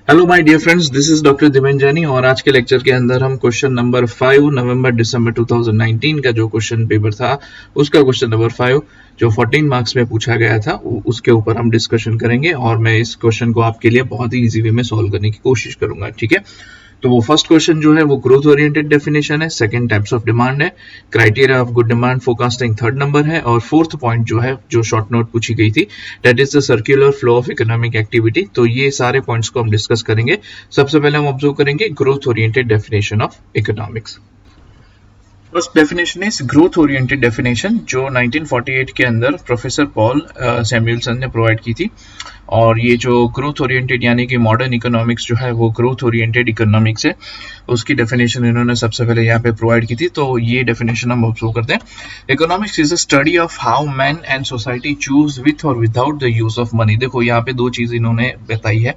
Hello my dear friends, this is doctor Diven Jani और आज के लेक्चर के अंदर हम क्वेश्चन नंबर 5 नवंबर दिसंबर 2019 का जो क्वेश्चन पेपर था उसका क्वेश्चन नंबर 5 जो 14 मार्क्स में पूछा गया था उसके ऊपर हम डिस्कशन करेंगे और मैं इस क्वेश्चन को आपके लिए बहुत ही इजी वे में सॉल्व करने की कोशिश करूंगा। ठीक है, तो वो फर्स्ट क्वेश्चन जो है वो ग्रोथ ओरिएंटेड डेफिनेशन है, सेकंड टाइप्स ऑफ डिमांड है, criteria of good demand forecasting third number है और फोर्थ पॉइंट जो है जो शॉर्ट नोट पूछी गई थी that is the circular flow of economic activity. तो ये सारे पॉइंट्स को हम डिस्कस करेंगे। सबसे पहले हम ऑब्जर्व करेंगे growth oriented definition of economics. First definition is growth oriented definition जो 1948 के अंदर प्रोफेसर पॉल सैमुअलसन ने प्रोवाइड की थी। और ये जो ग्रोथ ओरिएंटेड यानी कि मॉडर्न इकोनॉमिक्स जो है वो ग्रोथ ओरिएंटेड इकोनॉमिक्स है, उसकी डेफिनेशन इन्होंने सबसे पहले यहाँ पे प्रोवाइड की थी। तो ये डेफिनेशन हम ऑब्जर्व करते हैं। Economics is a study of how man and society choose with और without the use of money. देखो यहाँ पे दो चीज इन्होंने बताई है,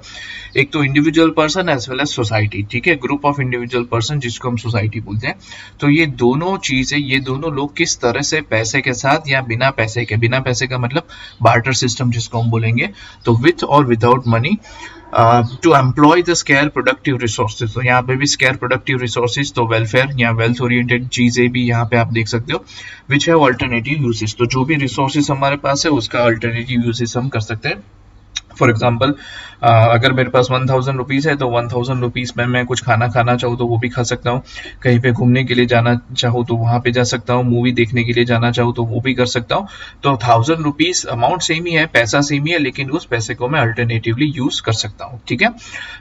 एक तो individual person as well as society. ठीक है, ग्रुप ऑफ इंडिविजुअल पर्सन जिसको हम सोसाइटी बोलते हैं। तो ये दोनों चीजें, ये दोनों लोग किस तरह से पैसे के साथ या बिना पैसे के, बिना पैसे का मतलब बार्टर सिस्टम जिसको हम बोलेंगे, तो विथ और without money to employ the scarce productive resources. तो यहाँ पे भी स्केयर प्रोडक्टिव रिसोर्सेज, तो वेलफेयर या वेल्थ ओरिएंटेड चीजें भी यहाँ पे आप देख सकते हो, विच है अल्टरनेटिव यूजेस। तो जो भी रिसोर्सेज हमारे पास है उसका अल्टरनेटिव यूजेस हम कर सकते हैं। फॉर एग्जाम्पल अगर मेरे पास 1000 रुपीज है तो 1000 रुपीज में मैं कुछ खाना खाना चाहूँ तो वो भी खा सकता हूँ, कहीं पे घूमने के लिए जाना चाहूँ तो वहां पे जा सकता हूँ, मूवी देखने के लिए जाना चाहूँ तो वो भी कर सकता हूँ। तो 1000 रुपीज अमाउंट सेम ही है, पैसा सेम ही है, लेकिन उस पैसे को मैं अल्टरनेटिवली यूज कर सकता हूँ। ठीक है,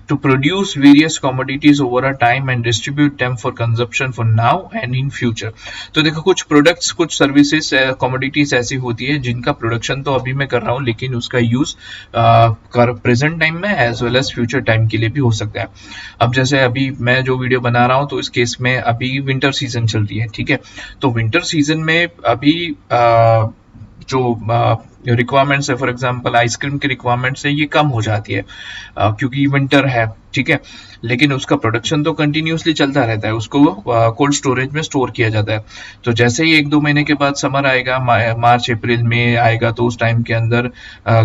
to produce various commodities over a time and distribute them for consumption for now and in future. तो देखो कुछ प्रोडक्ट्स, कुछ सर्विसेज, कमोडिटीज ऐसी होती है जिनका प्रोडक्शन तो अभी मैं कर रहा हूँ लेकिन उसका यूज प्रेजेंट टाइम में as well as future time के लिए भी हो सकता है। अब जैसे अभी मैं जो वीडियो बना रहा हूं तो इस केस में अभी विंटर सीजन चल रही है। ठीक है, तो विंटर सीजन में अभी जो रिक्वायरमेंट्स है, फॉर एग्जांपल आइसक्रीम की रिक्वायरमेंट्स है, ये कम हो जाती है क्योंकि विंटर है। ठीक है, लेकिन उसका प्रोडक्शन तो कंटिन्यूसली चलता रहता है, उसको कोल्ड स्टोरेज में स्टोर किया जाता है। तो जैसे ही 1-2 महीने के बाद समर आएगा, मार्च अप्रैल में आएगा, तो उस टाइम के अंदर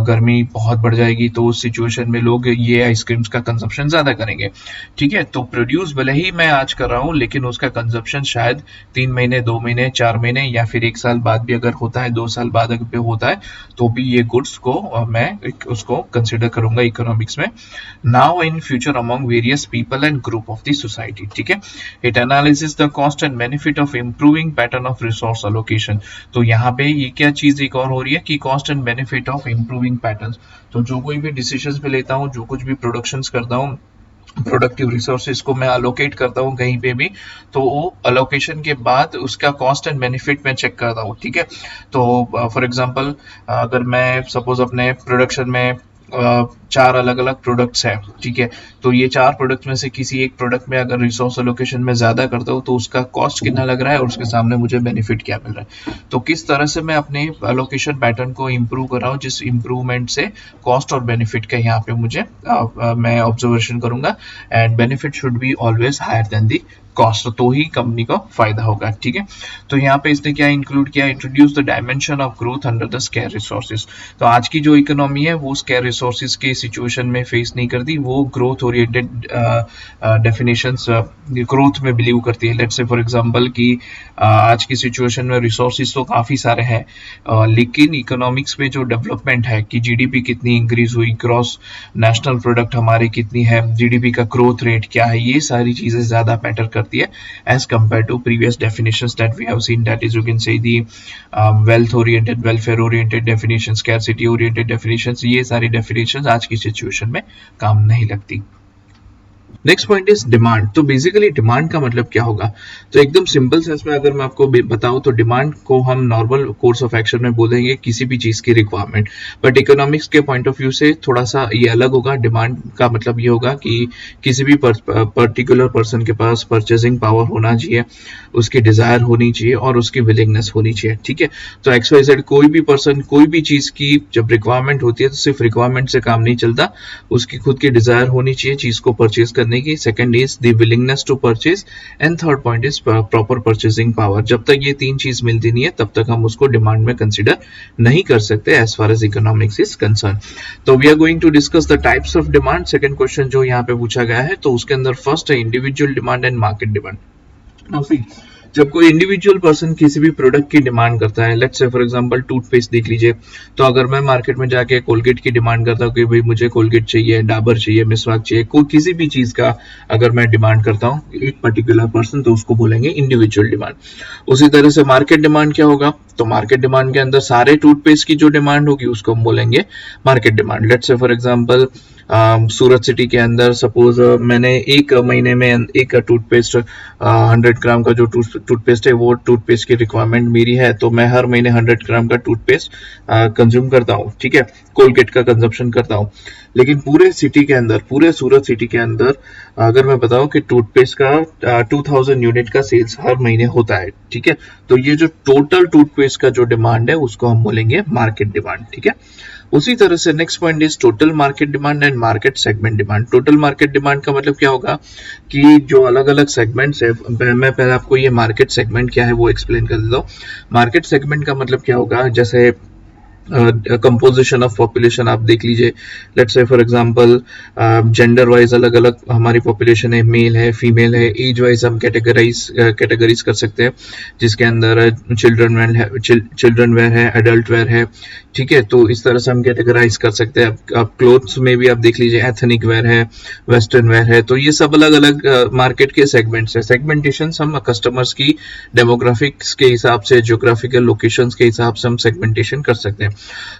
गर्मी बहुत बढ़ जाएगी। तो उस सिचुएशन में लोग ये आइसक्रीम्स का कंजप्शन ज्यादा करेंगे। ठीक है, तो प्रोड्यूस भले ही मैं आज कर रहा हूँ लेकिन उसका कंजप्शन शायद 3 महीने, 2 महीने, 4 महीने या फिर 1 साल बाद भी अगर होता है, 2 साल बाद अगर होता है, तो भी ये गुड्स को मैं उसको कंसिडर करूंगा इकोनॉमिक्स में। Now in future among various people and group of the society। ठीक है, it analyzes the cost and benefit of improving pattern of resource allocation। तो यहाँ पे ये क्या चीज एक और हो रही है कि cost and benefit of improving patterns। तो जो कोई भी डिसीजंस पे लेता हूँ, जो कुछ भी प्रोडक्शंस करता हूँ, प्रोडक्टिव रिसोर्सेज को मैं अलोकेट करता हूँ कहीं पे भी, तो वो अलोकेशन के बाद उसका कॉस्ट एंड बेनिफिट मैं चेक करता हूँ। ठीक है, तो फॉर एग्जांपल अगर मैं सपोज अपने प्रोडक्शन में 4 अलग अलग प्रोडक्ट्स हैं। ठीक है, तो ये 4 प्रोडक्ट में से किसी एक प्रोडक्ट में अगर रिसोर्स एलोकेशन में ज्यादा करता हूँ तो उसका कॉस्ट कितना लग रहा है और उसके सामने मुझे बेनिफिट क्या मिल रहा है। तो किस तरह से मैं अपने एलोकेशन पैटर्न को इम्प्रूव कर रहा हूँ, जिस इम्प्रूवमेंट से कॉस्ट और बेनिफिट का यहाँ पे मुझे मैं ऑब्जर्वेशन करूंगा। And benefit should be always higher than the cost, तो ही कंपनी को फायदा होगा। ठीक है, तो यहाँ पे इसने क्या इंक्लूड किया, introduce the dimension of growth under the square resources. तो आज की जो इकोनॉमी है वो स्केयर रिसोर्सेज के सिचुएशन में फेस नहीं करती, वो ग्रोथ ओरिएंटेड डेफिनेशंस ग्रोथ में बिलीव करती है। लेट्स से फॉर एग्जांपल कि आज की सिचुएशन में रिसोर्सेज तो काफी सारे हैं, लेकिन इकोनॉमिक्स में जो डेवलपमेंट है कि जीडीपी कितनी इंक्रीज हुई, ग्रॉस नेशनल प्रोडक्ट हमारी कितनी है, जीडीपी का ग्रोथ रेट क्या है, ये सारी चीजें ज्यादा मैटर करती है as compared to previous definitions that we have seen, that is you can say the wealth oriented, welfare oriented definitions, scarcity oriented definitions। ये सारी definitions आज की सिचुएशन में काम नहीं लगती। Next point is demand. तो बेसिकली डिमांड का मतलब क्या होगा, तो एकदम सिंपल सेंस में अगर मैं आपको बताऊं तो डिमांड को हम नॉर्मल कोर्स ऑफ एक्शन में बोलेंगे किसी भी चीज की रिक्वायरमेंट, बट इकोनॉमिक्स के पॉइंट ऑफ व्यू से थोड़ा सा ये अलग होगा। डिमांड का मतलब ये होगा कि किसी भी पर्टिकुलर पर्सन के पास परचेसिंग पावर होना चाहिए, उसकी डिजायर होनी चाहिए और उसकी विलिंगनेस होनी चाहिए। ठीक है, तो XYZ कोई भी पर्सन कोई भी चीज की जब रिक्वायरमेंट होती है तो सिर्फ रिक्वायरमेंट से काम नहीं चलता, उसकी खुद की डिजायर होनी चाहिए चीज को परचेज करने की, second is the willingness to purchase, and third point is proper purchasing power. जब तक ये तीन चीज मिलती नहीं है तब तक हम उसको डिमांड में कंसिडर नहीं कर सकते as far as economics is concern. तो we are going to discuss the types of demand. Second question जो यहाँ पे पूछा गया है तो उसके अंदर फर्स्ट है individual demand and market demand. जब कोई इंडिविजुअल पर्सन किसी भी प्रोडक्ट की डिमांड करता है, let's say for example toothpaste देख लीजिए, तो अगर मैं मार्केट में जाके कोलगेट की डिमांड करता हूँ कि भाई मुझे कोलगेट चाहिए, डाबर चाहिए, मिसवाक चाहिए, कोई किसी भी चीज का अगर मैं डिमांड करता हूँ एक पर्टिकुलर पर्सन, तो उसको बोलेंगे इंडिविजुअल डिमांड। उसी तरह से मार्केट डिमांड क्या होगा, तो मार्केट डिमांड के अंदर सारे टूथपेस्ट की जो डिमांड होगी उसको हम बोलेंगे market demand. Let's say for example Surat city के अंदर सपोज मैंने एक महीने में एक टूथपेस्ट 100 ग्राम का जो टूथपेस्ट है वो टूथपेस्ट की रिक्वायरमेंट मेरी है, तो मैं हर महीने 100 ग्राम का टूथपेस्ट कंज्यूम करता हूँ, ठीक है, कोलगेट का कंजप्शन करता हूँ। लेकिन पूरे सिटी के अंदर, पूरे सूरत सिटी के अंदर अगर मैं बताऊं कि टूथपेस्ट का 2000 यूनिट का सेल्स हर महीने होता है, ठीक है, तो ये जो टोटल टूथपेस्ट का जो डिमांड है उसको हम बोलेंगे मार्केट डिमांड, ठीक है। उसी तरह से next point is total market demand and market segment demand. Total market demand का मतलब क्या होगा कि जो अलग अलग सेगमेंट्स है, मैं पहले आपको ये मार्केट सेगमेंट क्या है वो एक्सप्लेन कर देता हूँ। मार्केट सेगमेंट का मतलब क्या होगा, जैसे कंपोजिशन ऑफ पॉपुलेशन आप देख लीजिए, let's say for example gender wise अलग अलग हमारी पॉपुलेशन है, मेल है, फीमेल है, एज वाइज हम कैटेगराइज कर सकते हैं, जिसके अंदर चिल्ड्रन वेयर है, एडल्ट वेयर है, ठीक है, तो इस तरह से हम कैटेगराइज कर सकते हैं। अब क्लोथ्स में भी आप देख लीजिए, एथनिक वेयर है, वेस्टर्न वेयर है, तो ये सब अलग अलग मार्केट के सेगमेंट्स है। सेगमेंटेशन हम कस्टमर्स की डेमोग्राफिक्स के हिसाब से, ज्योग्राफिकल लोकेशंस के हिसाब से हम सेगमेंटेशन कर सकते हैं।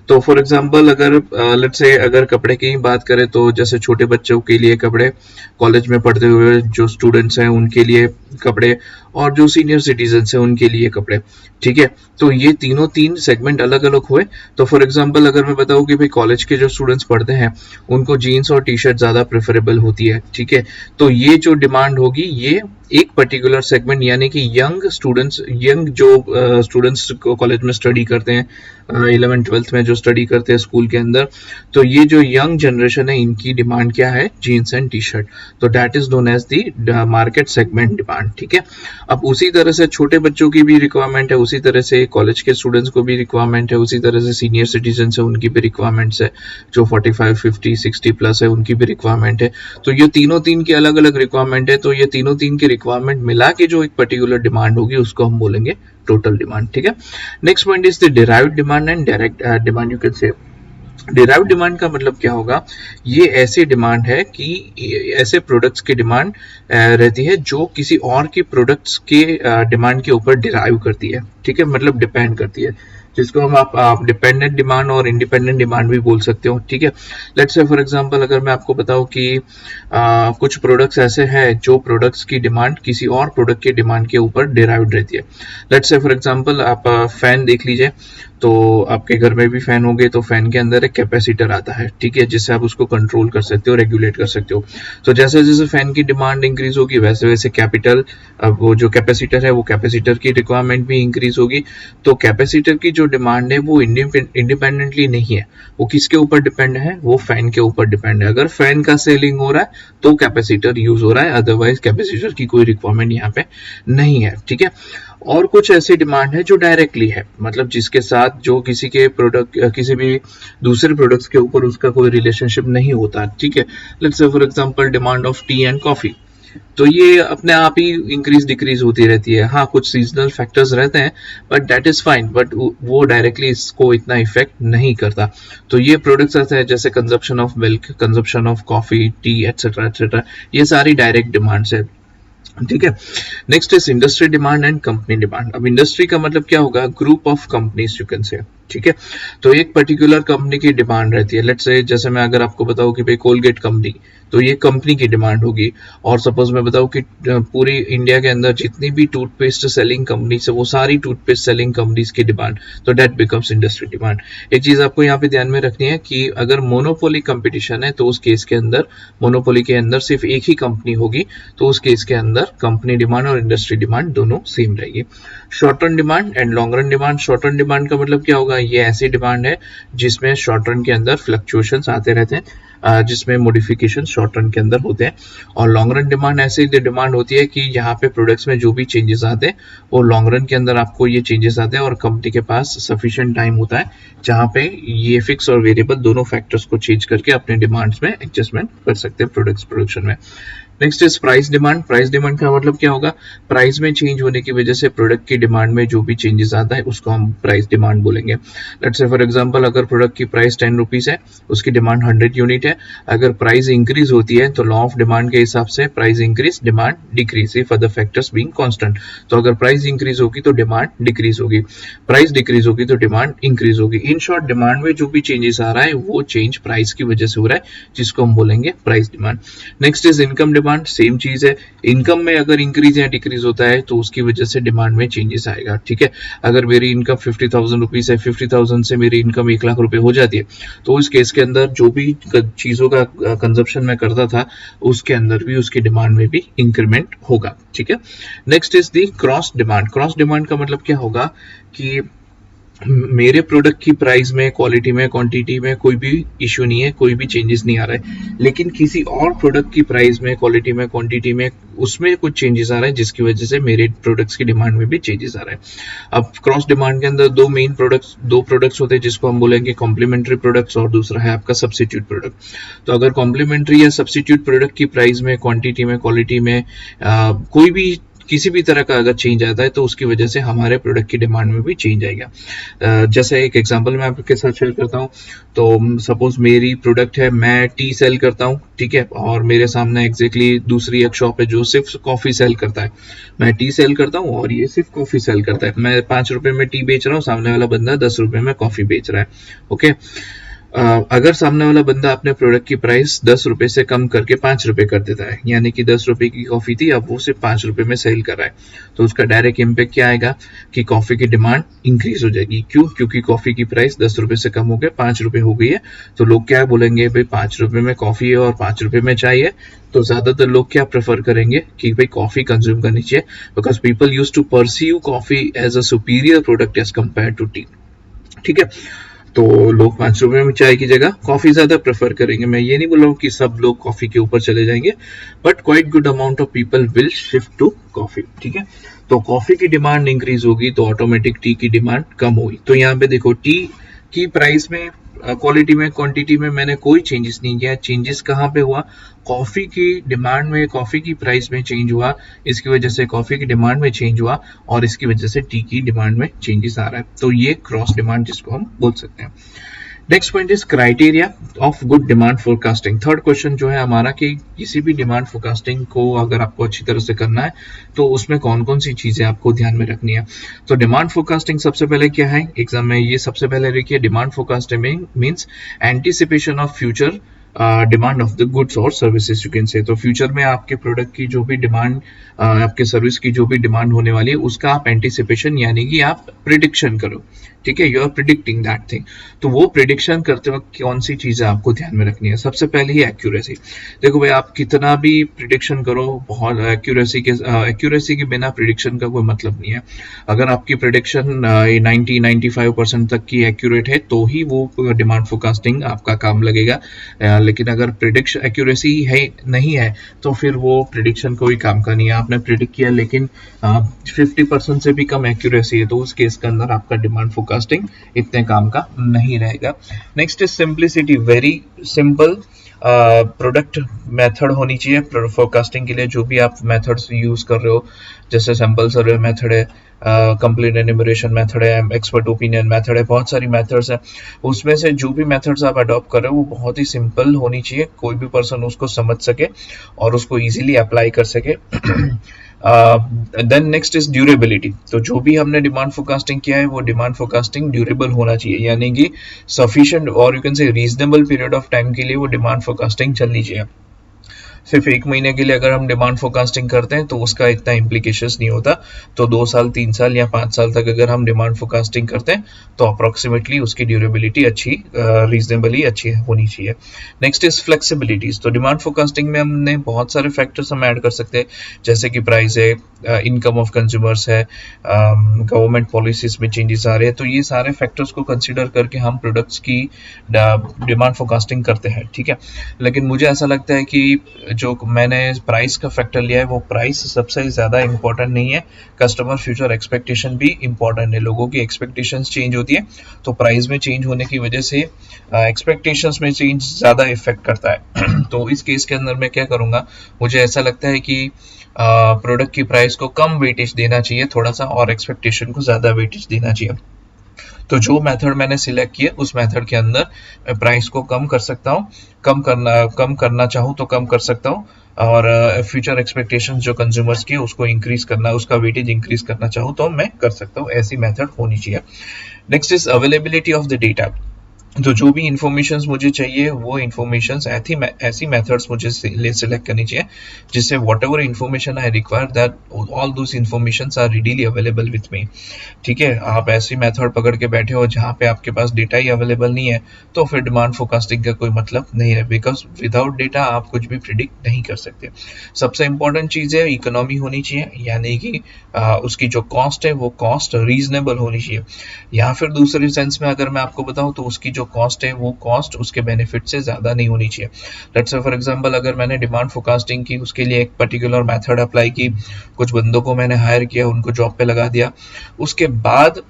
तो फॉर एग्जांपल अगर लेट्स से अगर कपड़े की बात करें तो जैसे छोटे बच्चों के लिए कपड़े, कॉलेज में पढ़ते हुए जो स्टूडेंट्स हैं उनके लिए कपड़े, और जो सीनियर सिटीजन्स हैं उनके लिए कपड़े, ठीक है, तो ये तीन सेगमेंट अलग अलग हुए। तो फॉर एग्जांपल अगर मैं बताऊं कि भाई कॉलेज के जो स्टूडेंट्स पढ़ते हैं उनको जीन्स और टी शर्ट ज्यादा प्रेफरेबल होती है, ठीक है, तो ये जो डिमांड होगी ये एक पर्टिकुलर सेगमेंट यानी कि यंग जो स्टूडेंट्स कॉलेज में स्टडी करते हैं, 11th-12th में जो स्टडी करते हैं स्कूल के अंदर, तो ये जो यंग जनरेशन है इनकी डिमांड क्या है, जीन्स एंड टी शर्ट, तो that is known as the market segment demand, ठीक है। अब उसी तरह से छोटे बच्चों की भी रिक्वायरमेंट है, उसी तरह से कॉलेज के स्टूडेंट्स को भी रिक्वायरमेंट है, उसी तरह से सीनियर सिटीजन है उनकी भी रिक्वायरमेंट्स है, जो 45, 50, 60 प्लस है उनकी भी रिक्वायरमेंट है। तो ये तीन की अलग अलग रिक्वायरमेंट है, तो ये तीन की रिक्वायरमेंट मिला के जो एक पर्टिकुलर डिमांड होगी उसको हम बोलेंगे टोटल डिमांड, ठीक है। Next point is the derived demand and direct demand. You can से डिराइव्ड डिमांड का मतलब क्या होगा, ये ऐसी डिमांड है कि ऐसे प्रोडक्ट्स की डिमांड रहती है जो किसी और की प्रोडक्ट्स के डिमांड के ऊपर डिराइव करती है, ठीक है, मतलब डिपेंड करती है, जिसको हम आप डिपेंडेंट डिमांड और इंडिपेंडेंट डिमांड भी बोल सकते हो, ठीक है। लेट्स से फॉर एग्जांपल अगर मैं आपको बताऊं कि कुछ प्रोडक्ट्स ऐसे हैं जो प्रोडक्ट्स की डिमांड किसी और प्रोडक्ट की डिमांड के ऊपर डिराइव्ड रहती है। लेट्स से फॉर एग्जांपल आप फैन देख लीजिए, तो आपके घर में भी फैन होंगे, तो फैन के अंदर एक कैपेसिटर आता है, ठीक है, जिससे आप उसको कंट्रोल कर सकते हो, रेगुलेट कर सकते हो। तो जैसे जैसे फैन की डिमांड इंक्रीज होगी वैसे वैसे वो जो कैपेसिटर है वो कैपेसिटर की रिक्वायरमेंट भी इंक्रीज होगी। तो कैपेसिटर की जो डिमांड है वो इंडिपेंडेंटली नहीं है, वो किसके ऊपर डिपेंड है, वो फैन के ऊपर डिपेंड है। अगर फैन का सेलिंग हो रहा है तो कैपेसिटर यूज हो रहा है, अदरवाइज कैपेसिटर की कोई रिक्वायरमेंट यहाँ पे नहीं है, ठीक है। और कुछ ऐसी डिमांड है जो डायरेक्टली है, मतलब जिसके साथ जो किसी के प्रोडक्ट किसी भी दूसरे प्रोडक्ट्स के ऊपर उसका कोई रिलेशनशिप नहीं होता, ठीक है। Let's say for example demand of T and coffee, तो ये अपने आप ही इंक्रीज डिक्रीज होती रहती है। हाँ, कुछ सीजनल फैक्टर्स रहते हैं but that is fine, but वो डायरेक्टली इसको इतना इफेक्ट नहीं करता। तो ये प्रोडक्ट्स ऐसे हैं जैसे consumption of milk, consumption of coffee, T etcetera etcetera, ये सारी डायरेक्ट डिमांड्स है, ठीक है। Next is industry demand and company demand. अब इंडस्ट्री का मतलब क्या होगा, group of companies you can से, ठीक है। तो एक पर्टिकुलर कंपनी की डिमांड रहती है, लेट्स से जैसे मैं अगर आपको बताऊं कि भाई कोलगेट कंपनी, तो ये कंपनी की डिमांड होगी। और सपोज मैं बताऊं कि पूरी इंडिया के अंदर जितनी भी टूथपेस्ट सेलिंग कंपनीज है वो सारी टूथपेस्ट सेलिंग कंपनीज की डिमांड, तो दैट बिकम्स इंडस्ट्री डिमांड। एक चीज आपको यहाँ पे ध्यान में रखनी है कि अगर मोनोपोली कंपटीशन है तो उस केस के अंदर, मोनोपोली के अंदर सिर्फ एक ही कंपनी होगी, तो उस केस के अंदर कंपनी डिमांड और इंडस्ट्री डिमांड दोनों सेम रहेगी। Short run demand and long run demand. Short run demand का मतलब क्या होगा, ये ऐसी डिमांड है जिसमें शॉर्ट रन के अंदर फ्लक्चुएशंस आते रहते हैं, जिसमें मॉडिफिकेशन शॉर्ट रन के अंदर होते हैं। और लॉन्ग रन डिमांड ऐसी डिमांड होती है कि यहाँ पे प्रोडक्ट्स में जो भी चेंजेस आते हैं वो लॉन्ग रन के अंदर आपको ये चेंजेस आते हैं और कंपनी के पास सफिशिएंट टाइम होता है जहाँ पे ये फिक्स और वेरिएबल दोनों फैक्टर्स को चेंज करके अपने डिमांड्स में एडजस्टमेंट कर सकते हैं प्रोडक्ट्स प्रोडक्शन में। Next is price demand. Price demand का मतलब क्या होगा? प्राइस में चेंज होने की वजह से प्रोडक्ट की डिमांड में जो भी चेंजेस आता है उसको हम प्राइस डिमांड बोलेंगे। लेट्स से फॉर एग्जांपल अगर प्रोडक्ट की प्राइस 10 रुपीज है, उसकी डिमांड 100 यूनिट है, अगर प्राइस इंक्रीज होती है तो लॉ ऑफ डिमांड के हिसाब से price increase demand decrease if other factors being constant. तो अगर प्राइस इंक्रीज होगी तो डिमांड डिक्रीज होगी, प्राइस डिक्रीज होगी तो डिमांड इंक्रीज होगी। इन शॉर्ट डिमांड में जो भी चेंजेस आ रहा है वो चेंज प्राइस की वजह से हो रहा है, जिसको हम बोलेंगे price demand. Next is income demand. Same चीज है, इनकम में अगर इंक्रीज या डिक्रीज होता है तो उसकी वजह से डिमांड में चेंजेस आएगा। ठीक है, अगर मेरी इनकम 50,000 रुपीज है, 50,000 से मेरी इनकम 1 लाख रुपए हो जाती है तो इस केस के अंदर जो भी चीजों का कंजप्शन मैं करता था उसके अंदर भी उसकी डिमांड में भी इंक्रीमेंट होगा। ठीक है, next is the cross demand. Cross demand का मतलब क्या होगा कि मेरे प्रोडक्ट की प्राइस में, क्वालिटी में, क्वांटिटी में कोई भी इश्यू नहीं है, कोई भी चेंजेस नहीं आ रहा है, लेकिन किसी और प्रोडक्ट की प्राइस में, क्वालिटी में, क्वांटिटी में उसमें कुछ चेंजेस आ रहा है जिसकी वजह से मेरे प्रोडक्ट्स की डिमांड में भी चेंजेस आ रहा है। अब क्रॉस डिमांड के अंदर दो प्रोडक्ट्स होते हैं जिसको हम बोलेंगे कॉम्प्लीमेंट्री प्रोडक्ट्स और दूसरा है आपका सब्स्टिट्यूट प्रोडक्ट। तो अगर कॉम्प्लीमेंट्री या सब्स्टिट्यूट प्रोडक्ट की प्राइस में, क्वांटिटी में, क्वालिटी में कोई भी किसी भी तरह का अगर चेंज आता है तो उसकी वजह से हमारे प्रोडक्ट की डिमांड में भी चेंज आएगा। जैसे एक एग्जांपल मैं आपके साथ शेयर करता हूँ, तो सपोज मेरी प्रोडक्ट है, मैं टी सेल करता हूँ, ठीक है, और मेरे सामने एग्जैक्टली दूसरी एक शॉप है जो सिर्फ कॉफी सेल करता है। मैं टी सेल करता हूँ और ये सिर्फ कॉफी सेल करता है। मैं 5 रुपए में टी बेच रहा हूँ, सामने वाला बंदा 10 रुपए में कॉफी बेच रहा है। ओके, अगर सामने वाला बंदा अपने प्रोडक्ट की प्राइस 10 रुपए से कम करके 5 रुपए कर देता है, यानी कि 10 रुपए की कॉफी थी, अब वो सिर्फ 5 रुपए में सेल कर रहा है, तो उसका डायरेक्ट इम्पैक्ट क्या आएगा कि कॉफी की डिमांड इंक्रीज हो जाएगी। क्यों? क्योंकि कॉफी की प्राइस 10 रुपए से कम हो गया, 5 रुपए हो गई है। तो लोग क्या बोलेंगे, भाई 5 रुपए में कॉफी है और 5 रुपए में चाय है, तो ज्यादातर लोग क्या प्रेफर करेंगे कि भाई कॉफी कंज्यूम करनी चाहिए, because people use to perceive coffee as a superior product as compare to tea. ठीक है, तो लोग 5 रुपए में चाय की जगह कॉफी ज्यादा प्रेफर करेंगे। मैं ये नहीं बोल रहा हूँ कि सब लोग कॉफी के ऊपर चले जाएंगे, but quite good amount of people will shift to coffee. ठीक है, तो कॉफी की डिमांड इंक्रीज होगी तो ऑटोमेटिक टी की डिमांड कम होगी। तो यहाँ पे देखो, टी की प्राइस में, क्वालिटी में, क्वांटिटी में मैंने कोई चेंजेस नहीं किया। चेंजेस कहाँ पे हुआ? कॉफी की डिमांड में, कॉफी की प्राइस में चेंज हुआ, इसकी वजह से कॉफी की डिमांड में चेंज हुआ और इसकी वजह से टी की डिमांड में चेंजेस आ रहा है। तो ये क्रॉस डिमांड जिसको हम बोल सकते हैं। Next point is criteria of good demand forecasting. Third question जो है हमारा कि किसी भी डिमांड फोरकास्टिंग को अगर आपको अच्छी तरह से करना है तो उसमें कौन कौन सी चीजें आपको ध्यान में रखनी है। तो डिमांड फोरकास्टिंग सबसे पहले क्या है, एग्जाम में ये सबसे पहले देखिए, demand forecasting means anticipation of future demand of the goods और सर्विसेज यू कैन से। तो फ्यूचर में आपके प्रोडक्ट की जो भी डिमांड, आपके सर्विस की जो भी डिमांड होने वाली है उसका आप एंटिसिपेशन यानी कि आप प्रिडिक्शन करो। ठीक है, you are predicting that thing. तो वो प्रिडिक्शन करते वक्त कौन सी चीजें आपको ध्यान में रखनी है? सबसे पहले ही एक्यूरेसी। देखो भाई, आप कितना भी प्रिडिक्शन करो, बहुत एक्यूरेसी के बिना प्रिडिक्शन का कोई मतलब नहीं है। अगर आपकी प्रिडिक्शन 90-95% तक की एक्यूरेट है तो ही वो डिमांड फोरकास्टिंग आपका काम लगेगा, लेकिन अगर प्रिडिक्शन एक्यूरेसी है नहीं है तो फिर वो प्रिडिक्शन कोई काम का नहीं है। आपने प्रिडिक्ट किया लेकिन 50% से भी कम एक्यूरेसी है तो उस केस के अंदर आपका डिमांड फोरकास्टिंग इतने काम का नहीं रहेगा। Next is simplicity. Very simple product method होनी चाहिए फोरकास्टिंग के लिए। जो भी आप मेथड्स यूज कर रहे हो, जैसे सैंपल सर्वे मेथड है, कंप्लीट एन्यूमरेशन मेथड है, एक्सपर्ट ओपिनियन मेथड है, बहुत सारी मेथड्स हैं। उसमें से जो भी मेथड्स आप अडॉप्ट कर रहे हो वो बहुत ही सिंपल होनी चाहिए, कोई भी पर्सन उसको समझ सके और उसको इजीली अप्लाई कर सके। Then next is durability. तो जो भी हमने डिमांड फोरकास्टिंग किया है वो डिमांड फोरकास्टिंग ड्यूरेबल होना चाहिए, यानी कि सफिशिएंट और यू कैन से रीजनेबल पीरियड ऑफ टाइम के लिए वो डिमांड फोरकास्टिंग चलनी चाहिए। सिर्फ 1 महीने के लिए अगर हम डिमांड फोरकास्टिंग करते हैं तो उसका इतना इम्प्लीकेशंस नहीं होता। तो 2 साल 3 साल या 5 साल तक अगर हम डिमांड फोरकास्टिंग करते हैं तो अप्रोक्सीमेटली उसकी ड्यूरेबिलिटी अच्छी, रीजनेबली अच्छी होनी चाहिए। Next is flexibilities. तो डिमांड फोरकास्टिंग में हमने बहुत सारे फैक्टर्स हम ऐड कर सकते हैं, जैसे कि प्राइस है, इनकम ऑफ कंज्यूमर्स है, गवर्नमेंट पॉलिसीज में चेंजेस आ रहे हैं। तो ये सारे फैक्टर्स को कंसिडर करके हम प्रोडक्ट्स की डिमांड फोरकास्टिंग करते हैं, ठीक है। लेकिन मुझे ऐसा लगता है कि जो मैंने प्राइस का फैक्टर लिया है वो प्राइस सबसे ज़्यादा इंपॉर्टेंट नहीं है, कस्टमर फ्यूचर एक्सपेक्टेशन भी इंपॉर्टेंट है। लोगों की एक्सपेक्टेशंस चेंज होती है, तो प्राइस में चेंज होने की वजह से एक्सपेक्टेशंस में चेंज ज़्यादा इफेक्ट करता है। तो इस केस के अंदर मैं क्या करूँगा, मुझे ऐसा लगता है कि प्रोडक्ट की प्राइस को कम वेटेज देना चाहिए थोड़ा सा, और एक्सपेक्टेशन को ज़्यादा वेटेज देना चाहिए। तो जो मेथड मैंने सिलेक्ट किया उस मेथड के अंदर मैं प्राइस को कम कर सकता हूँ, कम करना चाहूँ तो कम कर सकता हूँ, और फ्यूचर एक्सपेक्टेशंस जो कंज्यूमर्स की उसको इंक्रीज करना, उसका वेटेज इंक्रीज करना चाहूँ तो मैं कर सकता हूँ। ऐसी मेथड होनी चाहिए। Next is availability of the data. तो जो भी इंफॉर्मेशंस मुझे चाहिए वो इंफॉर्मेशंस ऐसी मेथड्स मुझे सिलेक्ट करनी चाहिए जिससे whatever information I require that all those informations are readily available with me, ठीक है। आप ऐसी मेथड पकड़ के बैठे हो जहाँ पे आपके पास डेटा ही अवेलेबल नहीं है तो फिर डिमांड फोरकास्टिंग का कोई मतलब नहीं है, बिकॉज विदाउट डेटा आप कुछ भी प्रिडिक्ट नहीं कर सकते। सबसे इंपॉर्टेंट चीज़ है इकोनॉमी होनी चाहिए, यानी कि उसकी जो कॉस्ट है वो कॉस्ट रीजनेबल होनी चाहिए। या फिर दूसरे सेंस में अगर मैं आपको बताऊं तो उसकी जो कॉस्ट है वो कॉस्ट उसके बेनिफिट से ज़्यादा नहीं होनी चाहिए। लेट्स से फॉर एग्जांपल अगर मैंने डिमांड फोरकास्टिंग की, उसके लिए एक पर्टिकुलर मेथड अप्लाई की, कुछ बंदों को मैंने हायर किया, उनको जॉब पे लगा दिया, उसके बाद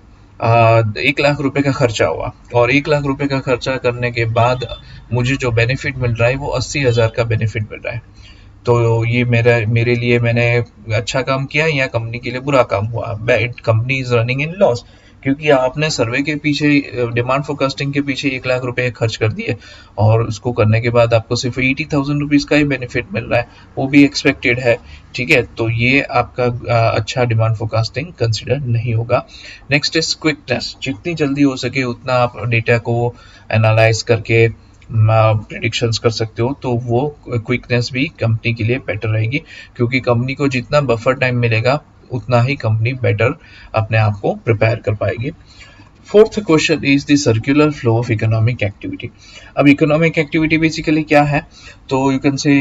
1 लाख रुपए का खर्चा हुआ, और 1 लाख रुपए का खर्चा करने के बाद मुझे जो बेनिफिट मिल रहा है वो 80,000 का बेनिफिट मिल रहा है। तो ये मेरे लिए मैंने अच्छा काम किया या कंपनी के लिए बुरा काम हुआ? Company is running in loss, क्योंकि आपने सर्वे के पीछे, डिमांड फोरकास्टिंग के पीछे 1 लाख रुपए खर्च कर दिए, और उसको करने के बाद आपको सिर्फ 80,000 रुपीज़ का ही बेनिफिट मिल रहा है, वो भी एक्सपेक्टेड है, ठीक है। तो ये आपका अच्छा डिमांड फोरकास्टिंग कंसिडर नहीं होगा। Next is quickness. जितनी जल्दी हो सके उतना आप डेटा को एनालाइज करके प्रिडिक्शंस कर सकते हो, तो वो क्विकनेस भी कंपनी के लिए बेटर रहेगी, क्योंकि कंपनी को जितना बफर टाइम मिलेगा उतना ही कंपनी बेटर अपने आप को प्रिपेयर कर पाएगी। Fourth question is the circular flow of economic activity. अब इकोनॉमिक एक्टिविटी बेसिकली क्या है? तो you can say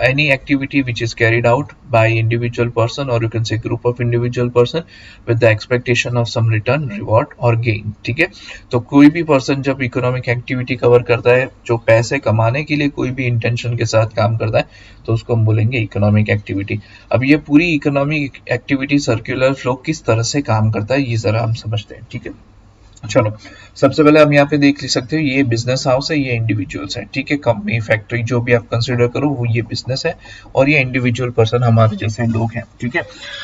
any activity which is carried out by individual person, और you can say group of individual person with the expectation of some return, reward और gain, ठीक है। तो कोई भी पर्सन जब इकोनॉमिक एक्टिविटी कवर करता है, जो पैसे कमाने के लिए कोई भी इंटेंशन के साथ काम करता है, तो उसको हम बोलेंगे इकोनॉमिक एक्टिविटी। अब ये पूरी इकोनॉमिक एक्टिविटी सर्कुलर फ्लो किस तरह से काम करता है ये जरा हम समझते हैं, ठीक है। चलो, सबसे पहले हम यहाँ पे देख सकते हो, ये बिजनेस हाउस है, ये इंडिविजुअल्स है, ठीक है। कंपनी, फैक्ट्री जो भी आप कंसिडर करो वो ये बिजनेस है, और ये इंडिविजुअल पर्सन हमारे जैसे लोग हैं, ठीक है।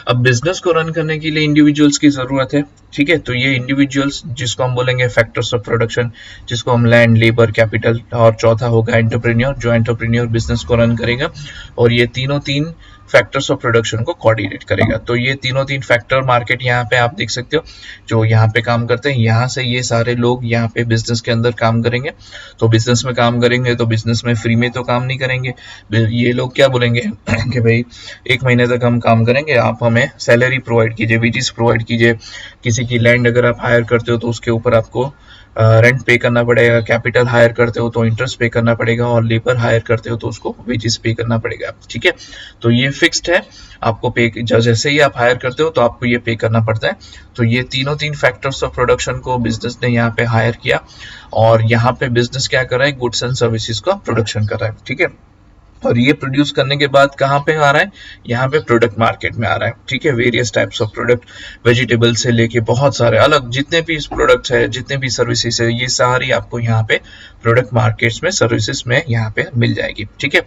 अब बिजनेस को रन करने के लिए इंडिविजुअल्स की जरूरत है, ठीक है। तो ये इंडिविजुअल्स जिसको हम बोलेंगे फैक्टर्स ऑफ प्रोडक्शन, जिसको हम लैंड, लेबर, कैपिटल, और चौथा होगा एंटरप्रेन्योर, जो एंटरप्रेन्योर बिजनेस को रन करेगा, और ये तीन फैक्टर्स ऑफ प्रोडक्शन को कोऑर्डिनेट करेगा। तो ये तीन फैक्टर मार्केट यहाँ पे आप देख सकते हो, जो यहाँ पे काम करते हैं, यहाँ से ये सारे लोग यहाँ पे बिजनेस के अंदर काम करेंगे। तो बिजनेस में काम करेंगे तो बिजनेस में फ्री में तो काम नहीं करेंगे, ये लोग क्या बोलेंगे कि भाई 1 महीने तक हम काम करेंगे, आप हमें सैलरी प्रोवाइड कीजिए, वेजेस प्रोवाइड कीजिए। किसी की लैंड अगर आप हायर करते हो तो उसके ऊपर आपको रेंट पे करना पड़ेगा, कैपिटल हायर करते हो तो इंटरेस्ट पे करना पड़ेगा, और लेबर हायर करते हो तो उसको वेजेस पे करना पड़ेगा, ठीक है। तो ये फिक्स्ड है, आपको पे जैसे ही आप हायर करते हो तो आपको ये पे करना पड़ता है। तो ये तीन फैक्टर्स ऑफ प्रोडक्शन को बिजनेस ने यहाँ पे हायर किया, और यहाँ पे बिजनेस क्या कर रहा है, गुड्स एंड सर्विसेज का प्रोडक्शन कर रहा है, ठीक है। और ये प्रोड्यूस करने के बाद कहाँ पे आ रहा है, यहाँ पे प्रोडक्ट मार्केट में आ रहा है, ठीक है। Various types of product, vegetable से लेके बहुत सारे अलग जितने भी प्रोडक्ट्स है, जितने भी सर्विसेज है, ये सारी आपको यहाँ पे प्रोडक्ट मार्केट्स में, सर्विसेज में यहाँ पे मिल जाएगी, ठीक है।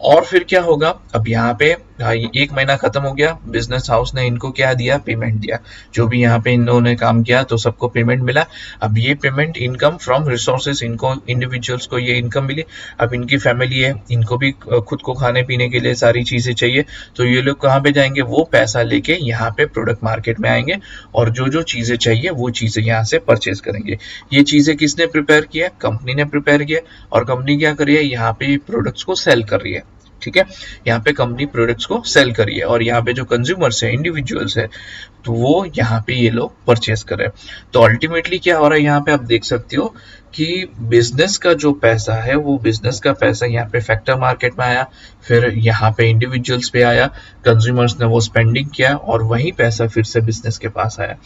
और फिर क्या होगा, अब यहाँ पे 1 महीना खत्म हो गया, बिजनेस हाउस ने इनको क्या दिया, पेमेंट दिया। जो भी यहाँ पे इन्होंने काम किया तो सबको पेमेंट मिला। अब ये पेमेंट, इनकम फ्रॉम रिसोर्सेज, इनको इंडिविजुअल्स को ये इनकम मिली। अब इनकी फैमिली है, इनको भी खुद को खाने पीने के लिए सारी चीजें चाहिए, तो ये लोग कहाँ पे जाएंगे, वो पैसा लेके यहाँ पे प्रोडक्ट मार्केट में आएंगे, और जो जो चीजें चाहिए वो चीजें यहाँ से परचेज करेंगे। ये चीजें किसने प्रिपेयर किया, कंपनी ने प्रिपेयर किया, और कंपनी क्या कर रही है, यहाँ पे प्रोडक्ट्स को सेल कर रही है, ठीक है। यहाँ पे कंपनी प्रोडक्ट्स को सेल करी है और यहाँ पे जो कंज्यूमर्स है, इंडिविजुअल्स है, तो वो यहाँ पे ये लोग परचेस कर रहे हैं। तो अल्टीमेटली क्या हो रहा है यहाँ पे आप देख सकते हो कि बिजनेस का जो पैसा है वो बिजनेस का पैसा यहाँ पे फैक्टर मार्केट में आया, फिर यहाँ पे इंडिविजुअल्स पे आया, कंज्यूमर्स ने वो स्पेंडिंग किया और वही पैसा फिर से बिजनेस के पास आया।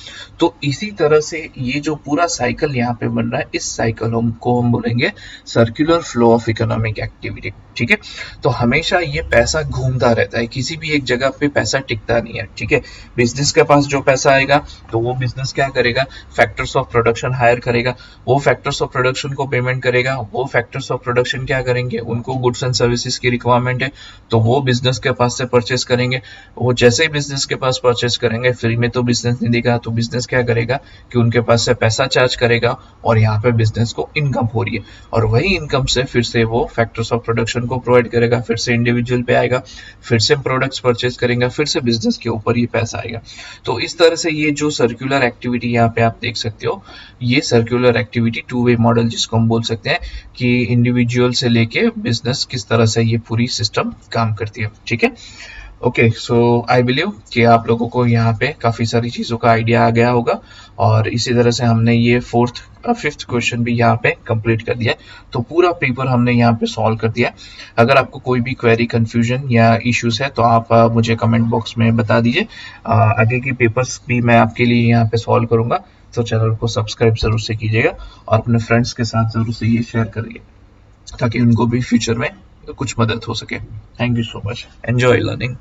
तो इसी तरह से ये जो पूरा साइकिल यहाँ पे बन रहा है, इस साइकिल को हम बोलेंगे circular flow of economic activity, ठीक है। तो हमेशा ये पैसा घूमता रहता है, किसी भी एक जगह पे पैसा टिकता नहीं है, ठीक है। बिजनेस के पास जो पैसा आएगा तो वो बिजनेस क्या करेगा, फैक्टर्स ऑफ प्रोडक्शन हायर करेगा, वो फैक्टर्स ऑफ प्रोडक्शन को पेमेंट करेगा, वो फैक्टर्स ऑफ प्रोडक्शन क्या करेंगे, उनको गुड्स एंड सर्विसेज की रिक्वायरमेंट है तो वो बिजनेस के पास से परचेस करेंगे। वो जैसे ही बिजनेस के पास परचेस करेंगे, फ्री में तो बिजनेस नहीं देगा, तो बिजनेस क्या करेगा कि उनके पास से पैसा चार्ज करेगा और यहाँ पे बिजनेस को इनकम हो रही है और वही इनकम से फिर से वो फैक्टर्स ऑफ प्रोडक्शन को प्रोवाइड करेगा, फिर से इंडिविजुअल पे आएगा, फिर से प्रोडक्ट्स परचेज करेंगे, फिर से बिजनेस के ऊपर ये पैसा आएगा। तो इस तरह से ये जो सर्कुलर एक्टिविटी यहाँ पे आप देख सकते हो, ये circular activity two way model जिसको हम बोल सकते हैं कि इंडिविजुअल से लेके बिजनेस किस तरह से ये पूरी सिस्टम काम करती है, ठीक है। ओके, सो आई बिलीव कि आप लोगों को यहाँ पे काफ़ी सारी चीज़ों का आइडिया आ गया होगा और इसी तरह से हमने ये फिफ्थ क्वेश्चन भी यहाँ पे कंप्लीट कर दिया है। तो पूरा पेपर हमने यहाँ पे सॉल्व कर दिया है। अगर आपको कोई भी क्वेरी, कंफ्यूजन या इश्यूज है तो आप मुझे कमेंट बॉक्स में बता दीजिए। आगे की पेपर्स भी मैं आपके लिए यहाँ पे सॉल्व करूँगा, तो चैनल को सब्सक्राइब ज़रूर से कीजिएगा और अपने फ्रेंड्स के साथ ज़रूर से ये शेयर करिए ताकि उनको भी फ्यूचर में कुछ मदद हो सके। Thank you so much, enjoy learning.